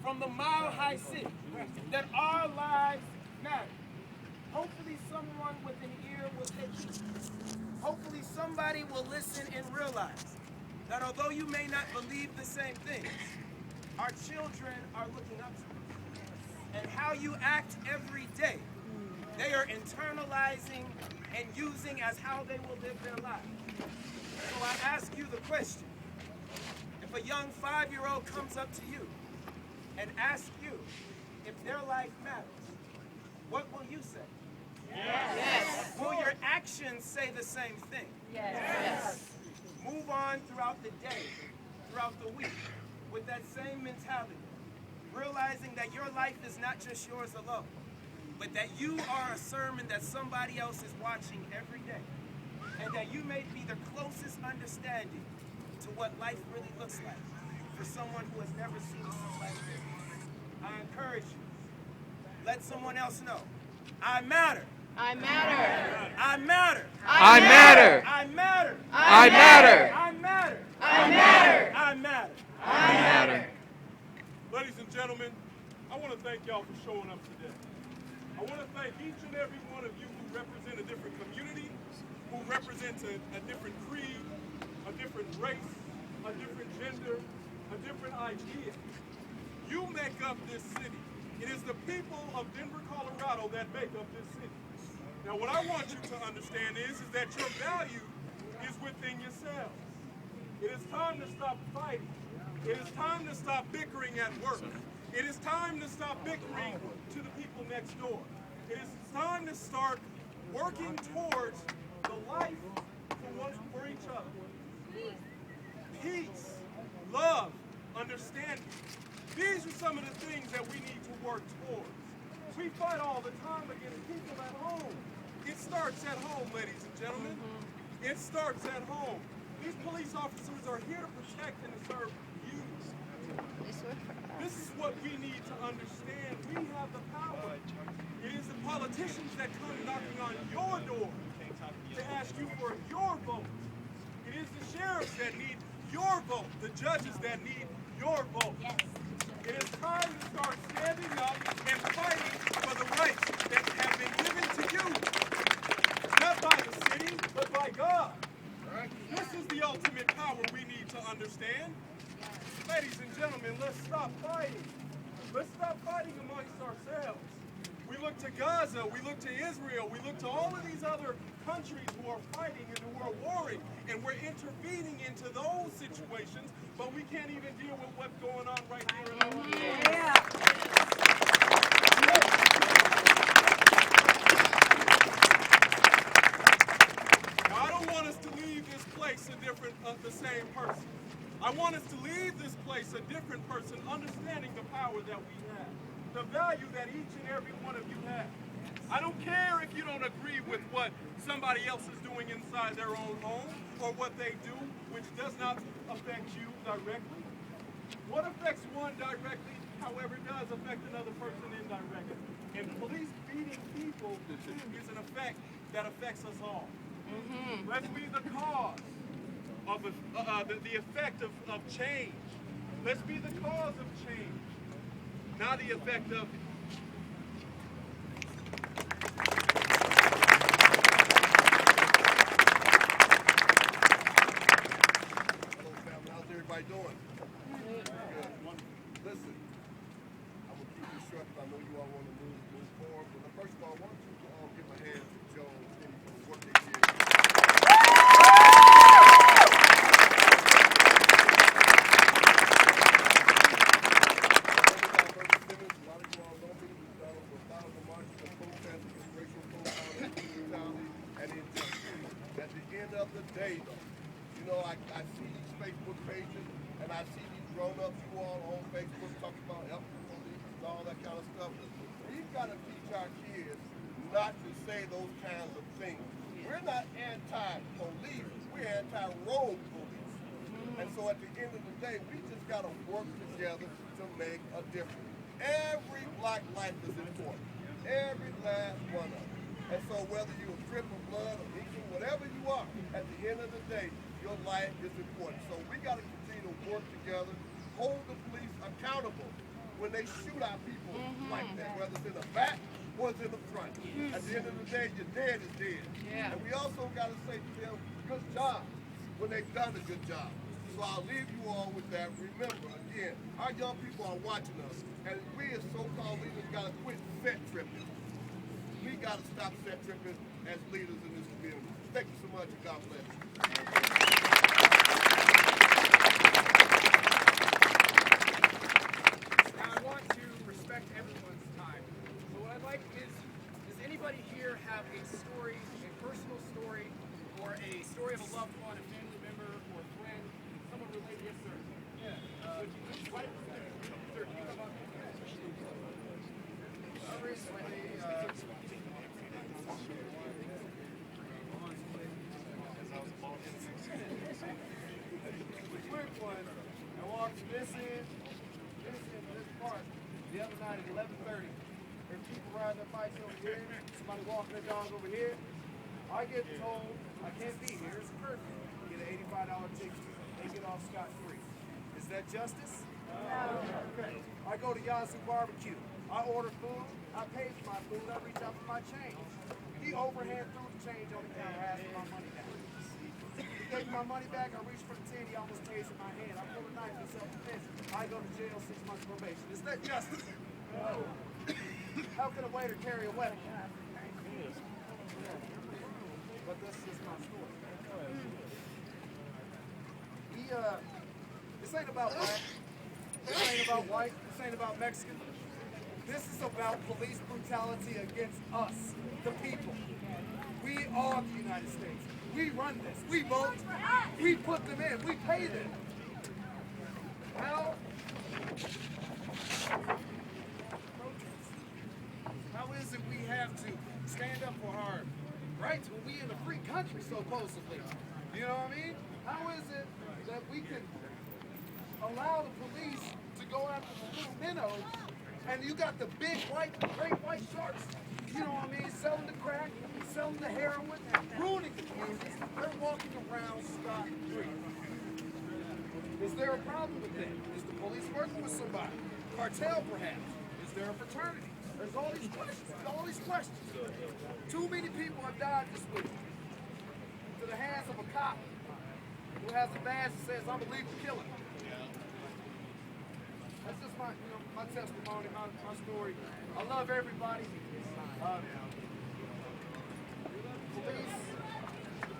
from the Mile High City that our lives matter. Hopefully someone with an ear will take heed. Hopefully somebody will listen and realize that although you may not believe the same things, our children are looking up to you. And how you act every day, they are internalizing and using as how they will live their lives. So I ask you the question, if a young 5-year-old comes up to you and asks you if their life matters, what will you say? Yes. Will your actions say the same thing? Yes. Move on throughout the day, throughout the week, with that same mentality, realizing that your life is not just yours alone, but that you are a sermon that somebody else is watching every day, and that you may be the closest understanding to what life really looks like for someone who has never seen something like this. I encourage you, let someone else know, I matter. I matter. I matter. I matter. I matter. I matter. I matter. I matter. I matter. I matter. Ladies and gentlemen, I want to thank y'all for showing up today. I want to thank each and every one of you who represent a different community, who represents a different creed, a different race, a different gender, a different idea. You make up this city. It is the people of Denver, Colorado that make up this city. Now what I want you to understand is that your value is within yourselves. It is time to stop fighting. It is time to stop bickering at work. It is time to stop bickering to the people next door. It is time to start working towards the life for each other. Peace, love, understanding. These are some of the things that we need to work towards. We fight all the time against people at home. It starts at home, ladies and gentlemen. It starts at home. These police officers are here to protect and to serve you. This is what we need to understand. We have the power. It is the politicians that come knocking on your door to ask you for your vote. It is the sheriffs that need your vote, the judges that need your vote. Yes. It is time to start standing up and fighting for the rights that have been given to you. Not by the city, but by God. This is the ultimate power we need to understand. Ladies and gentlemen, let's stop fighting. Let's stop fighting amongst ourselves. We look to Gaza, we look to Israel, we look to all of these other countries who are fighting and who are warring, and we're intervening into those situations, but we can't even deal with what's going on right here in our world. Yeah. Now, I don't want us to leave this place the same person. I want us to leave this place a different person, understanding the power that we have, the value that each and every one of you have. I don't care if you don't agree with what somebody else is doing inside their own home or what they do, which does not affect you directly. What affects one directly, however, does affect another person indirectly. And police beating people is an effect that affects us all. Let's be the cause of the effect of change. Let's be the cause of change, not the effect of it. Hello, family. How's everybody doing? Good. Listen, I'm going to keep this short because I know you all want to move forward. But first of all, I want you to all give my hand to Joe and Penny for the work they did. Of the day, though, you know, I see these Facebook pages and I see these grown-ups, you all on Facebook talking about helping police and all that kind of stuff. We've got to teach our kids not to say those kinds of things. We're not anti-police, we're anti-rogue police. And so at the end of the day, we just got to work together to make a difference. Every black life is important. Every last one of them. And so whether you're a drip of blood or Negro, whatever you are, at the end of the day, your life is important. So we got to continue to work together, hold the police accountable, when they shoot our people like that, whether it's in the back or it's in the front. At the end of the day, your dead is dead. Yeah. And we also got to say to them, good job, when they've done a good job. So I'll leave you all with that. Remember, again, our young people are watching us, and we as so-called leaders got to quit set tripping. We got to stop set tripping as leaders in this community. Thank you so much, and God bless you. Now I want to respect everyone's time. So what I'd like is, does anybody here have a story, a personal story, or a story of a loved one, a family member, or a friend, someone related? Yes, sir. Yeah. Sir, can you come up? Quick one. I walked this park the other night at 11:30. There's people riding their bikes over here, somebody walking their dog over here. I get told I can't be here. It's a curfew. Get an $85 ticket. They get off scot-free. Is that justice? No. Okay. I go to Yazoo Barbecue. I order food. I pay for my food. I reach out for my change. He overhand threw the change on the counter, asking my money back. He gave me my money back. I reached for the 10. He almost pays in my hand. I pull a knife in self-defense. I go to jail 6 months probation. Is that justice? No. How can a waiter carry a weapon? But that's just my story. This ain't about black. This ain't about white. This ain't about Mexican. This is about police brutality against us, the people. We are the United States. We run this. We vote. We put them in. We pay them. How is it we have to stand up for our rights when we in a free country, supposedly? You know what I mean? How is it that we can allow the police to go after the little minnows, and you got the big great white sharks, you know what I mean, selling the crack, selling the heroin, ruining the communities. They're walking around scot-free. Is there a problem with that? Is the police working with somebody? Cartel, perhaps? Is there a fraternity? There's all these questions. Too many people have died this week to the hands of a cop who has a badge that says, I'm a legal killer. That's just my testimony, my story. I love everybody.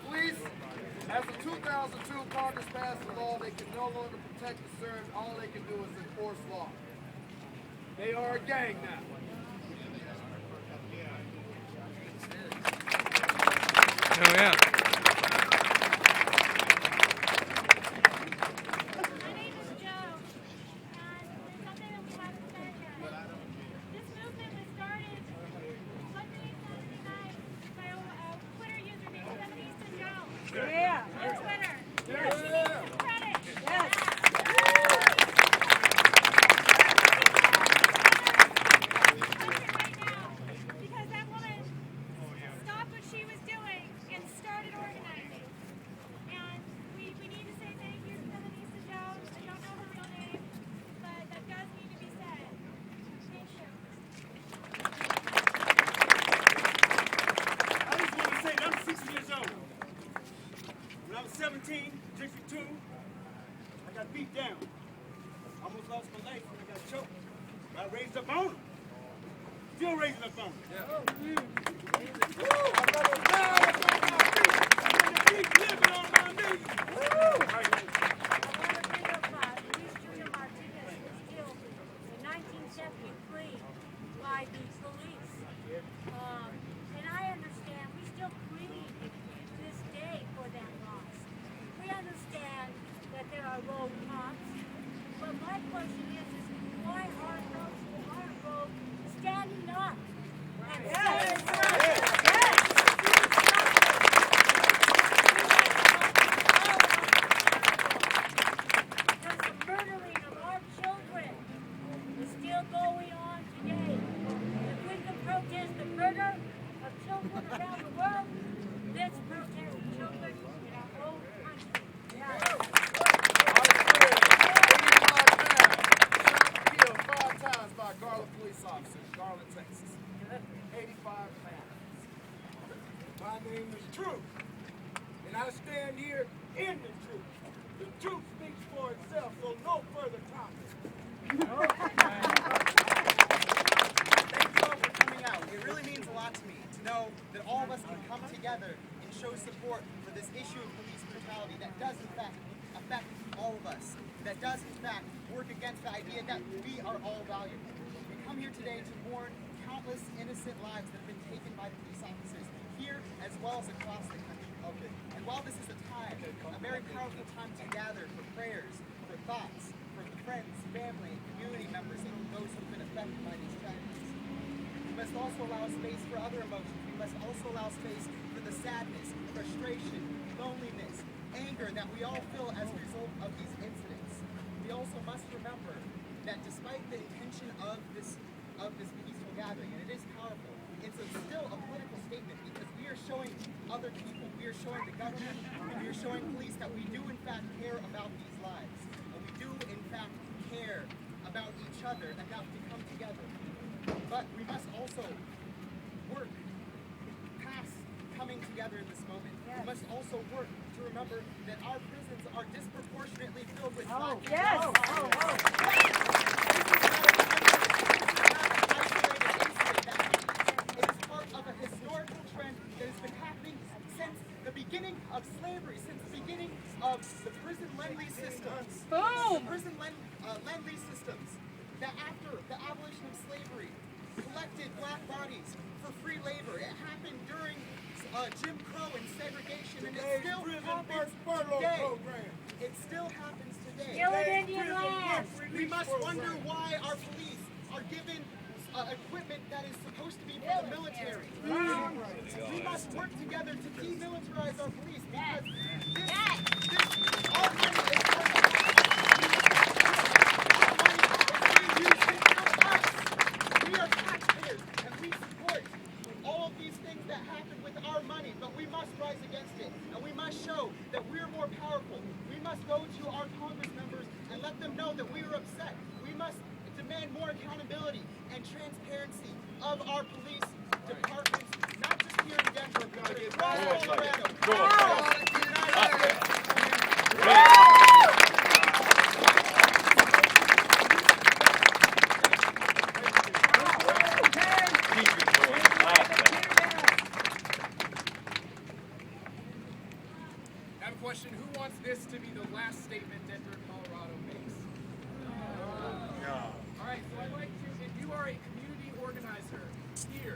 Police, as of 2002, Congress passed a law they can no longer protect and serve. All they can do is enforce law. They are a gang now. Oh, yeah. My name is Joe, and there's something that we haven't said yet. This movement was started Sunday night by a Twitter user named Feminista Joe. Yeah. On Twitter. Yeah. She needs some credit. Yes. Right now, because that woman stopped what she was doing and started organizing. And we need to say thank you to Feminista Joe. I don't know her real name, but that does need to be said. Thank you. I just want to say that I'm 60 years old. When I was 17, District 2, I got beat down. I almost lost my life when I got choked. But I raised up on them. Still raising up on them. Living on my knees. In 1973 by the police. And I understand we still grieve to this day for that loss. We understand that there are rogue cops, but my question is why aren't rogue standing up and saying because the murdering of our children is still going on today. If we can protest the murder of children around the world, let's protest children in our own country. Yeah. fellow police officer in Garland, Texas. 85 families. My name is Truth, and I stand here in the truth. The truth speaks for itself, so no further comment. Thank you all for coming out. It really means a lot to me to know that all of us can come together and show support for this issue of police brutality that does in fact affect all of us, that does in fact work against the idea that we are all valuable. We come here today to mourn countless innocent lives that have been taken by police officers here as well as across the country. Okay. And while this is a time, a very powerful time to gather for prayers, for thoughts, for friends, family, and community members and those who have been affected by these tragedies, we must also allow space for other emotions. We must also allow space for the sadness, frustration, loneliness, anger that we all feel as a result of these incidents. We also must remember that despite the intention of this peaceful gathering, and it is powerful, it's still a political statement because we are showing other people, we are showing the government, we are showing police that we do in fact care about these lives. And we do in fact care about each other enough to come together. But we must also work past coming together in this moment. We must also work to remember that our prisons are disproportionately filled with black people. Yes. It is part of a historical trend that has been happening since the beginning of slavery, since the beginning of the prison lend-lease systems. The prison lend-lease systems that after the abolition of slavery collected black bodies for free labor. It happened during Jim Crow and segregation, and it still happens today. It still happens today. Still in Indian land. We must wonder why our police are given equipment that is supposed to be for the military. We must work together to demilitarize our police because our money is being used to help us. We are taxpayers and we support all of these things that happen with our money, but we must rise against it and we must show that we're more powerful. We must go to our Congress members and let them know that we are upset. We must demand more accountability and transparency of our police departments, not just here in Denver, but across Colorado. I have a question. Who wants this to be the last statement Denver, Colorado makes? All right, so I'd like to, if you are a community organizer here,